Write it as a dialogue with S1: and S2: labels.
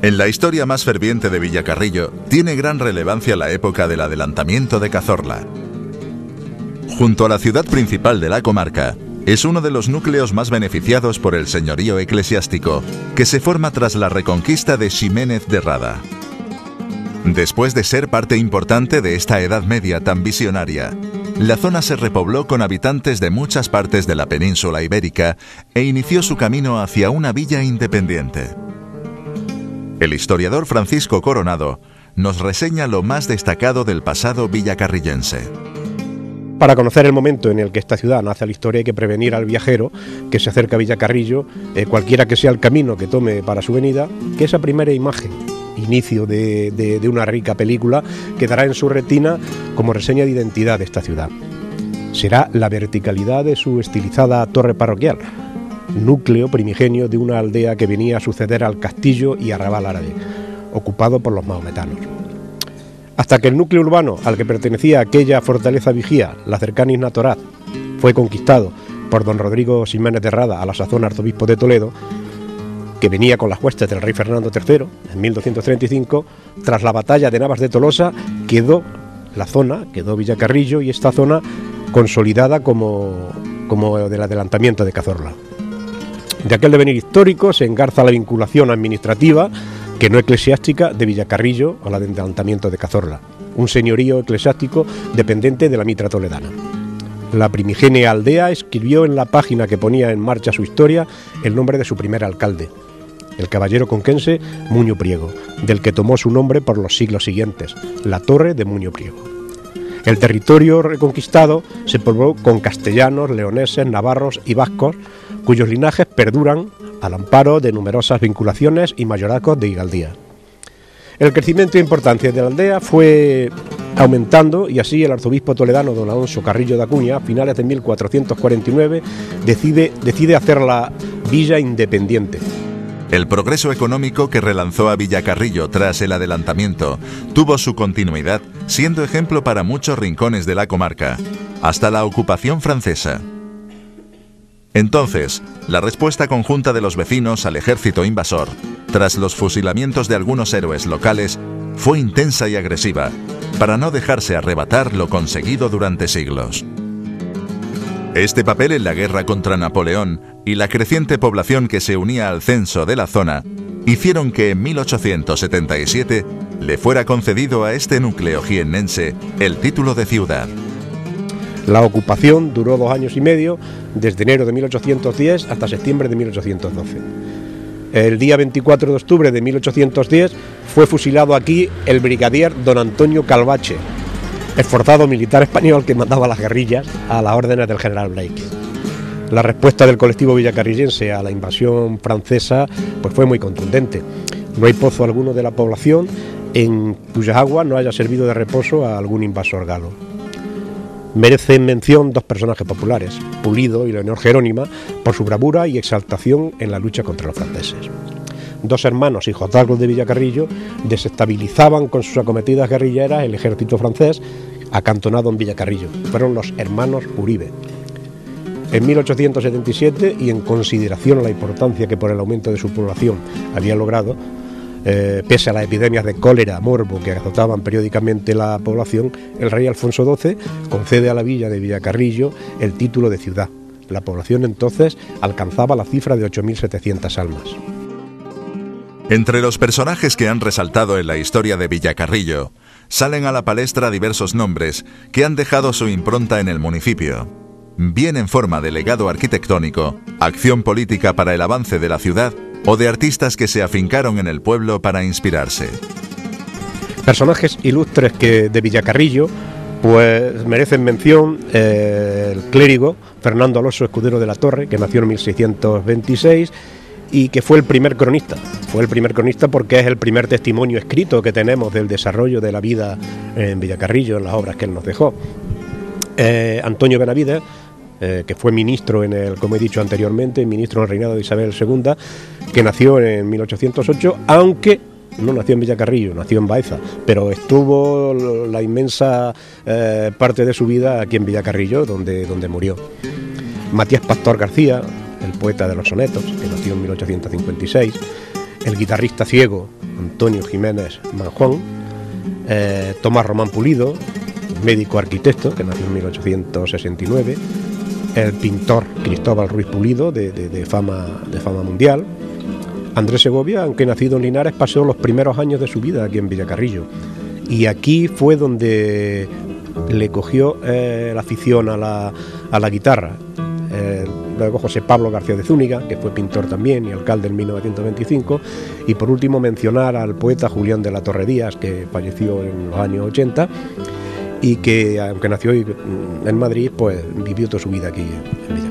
S1: En la historia más ferviente de Villacarrillo, tiene gran relevancia la época del adelantamiento de Cazorla. Junto a la ciudad principal de la comarca, es uno de los núcleos más beneficiados por el señorío eclesiástico, que se forma tras la reconquista de Ximénez de Rada. Después de ser parte importante de esta Edad Media tan visionaria, la zona se repobló con habitantes de muchas partes de la península ibérica e inició su camino hacia una villa independiente. El historiador Francisco Coronado nos reseña lo más destacado del pasado villacarrillense.
S2: Para conocer el momento en el que esta ciudad nace la historia hay que prevenir al viajero que se acerca a Villacarrillo, cualquiera que sea el camino que tome para su venida, que esa primera imagen, inicio de una rica película, quedará en su retina como reseña de identidad de esta ciudad. Será la verticalidad de su estilizada torre parroquial, núcleo primigenio de una aldea que venía a suceder al castillo y arrabal árabe, ocupado por los mahometanos. Hasta que el núcleo urbano al que pertenecía aquella fortaleza vigía, la cercana Isla Toraz, fue conquistado por don Rodrigo Ximénez de Rada, a la sazón arzobispo de Toledo, que venía con las huestes del rey Fernando III en 1235, tras la batalla de Navas de Tolosa, quedó Villacarrillo y esta zona consolidada como del adelantamiento de Cazorla. De aquel devenir histórico se engarza la vinculación administrativa, que no eclesiástica, de Villacarrillo al adelantamiento de Cazorla, un señorío eclesiástico dependiente de la mitra toledana. La primigenia aldea escribió en la página que ponía en marcha su historia el nombre de su primer alcalde, el caballero conquense Muño Priego, del que tomó su nombre por los siglos siguientes, la Torre de Muño Priego. El territorio reconquistado se pobló con castellanos, leoneses, navarros y vascos, cuyos linajes perduran al amparo de numerosas vinculaciones y mayorazgos de higaldía. El crecimiento e importancia de la aldea fue aumentando y así el arzobispo toledano don Alonso Carrillo de Acuña, a finales de 1449, decide hacerla villa independiente.
S1: El progreso económico que relanzó a Villacarrillo tras el adelantamiento tuvo su continuidad, siendo ejemplo para muchos rincones de la comarca, hasta la ocupación francesa. Entonces, la respuesta conjunta de los vecinos al ejército invasor, tras los fusilamientos de algunos héroes locales, fue intensa y agresiva, para no dejarse arrebatar lo conseguido durante siglos. Este papel en la guerra contra Napoleón y la creciente población que se unía al censo de la zona hicieron que en 1877 le fuera concedido a este núcleo jiennense el título de ciudad.
S2: La ocupación duró 2 años y medio, desde enero de 1810 hasta septiembre de 1812. El día 24 de octubre de 1810 fue fusilado aquí el brigadier don Antonio Calvache, esforzado militar español que mandaba las guerrillas a las órdenes del general Blake. La respuesta del colectivo villacarrillense a la invasión francesa fue muy contundente. No hay pozo alguno de la población en cuyas aguas no haya servido de reposo a algún invasor galo. Merecen mención 2 personajes populares, Pulido y Leonor Jerónima, por su bravura y exaltación en la lucha contra los franceses. 2 hermanos hijosdalgos de Villacarrillo desestabilizaban con sus acometidas guerrilleras el ejército francés acantonado en Villacarrillo. Fueron los hermanos Uribe. En 1877, y en consideración a la importancia que por el aumento de su población había logrado, pese a las epidemias de cólera, morbo que azotaban periódicamente la población, el rey Alfonso XII concede a la villa de Villacarrillo el título de ciudad. La población entonces alcanzaba la cifra de 8.700 almas.
S1: Entre los personajes que han resaltado en la historia de Villacarrillo, salen a la palestra diversos nombres que han dejado su impronta en el municipio, bien en forma de legado arquitectónico, acción política para el avance de la ciudad o de artistas que se afincaron en el pueblo para inspirarse.
S2: Personajes ilustres de Villacarrillo merecen mención el clérigo Fernando Alonso Escudero de la Torre, que nació en 1626 y que fue el primer cronista. Fue el primer cronista porque es el primer testimonio escrito que tenemos del desarrollo de la vida en Villacarrillo, en las obras que él nos dejó. Antonio Benavides, que fue ministro como he dicho anteriormente, ministro en el reinado de Isabel II, que nació en 1808, aunque no nació en Villacarrillo, nació en Baeza, pero estuvo la inmensa parte de su vida aquí en Villacarrillo, donde murió. Matías Pastor García, el poeta de los sonetos, que nació en 1856, el guitarrista ciego Antonio Jiménez Manjuán, Tomás Román Pulido, médico arquitecto que nació en 1869, el pintor Cristóbal Ruiz Pulido de fama mundial. Andrés Segovia, aunque nacido en Linares, pasó los primeros años de su vida aquí en Villacarrillo, y aquí fue donde le cogió la afición a la guitarra. Luego José Pablo García de Zúñiga, que fue pintor también y alcalde en 1925, y por último mencionar al poeta Julián de la Torre Díaz, que falleció en los años 80 y que, aunque nació en Madrid, pues vivió toda su vida aquí en Villacarrillo.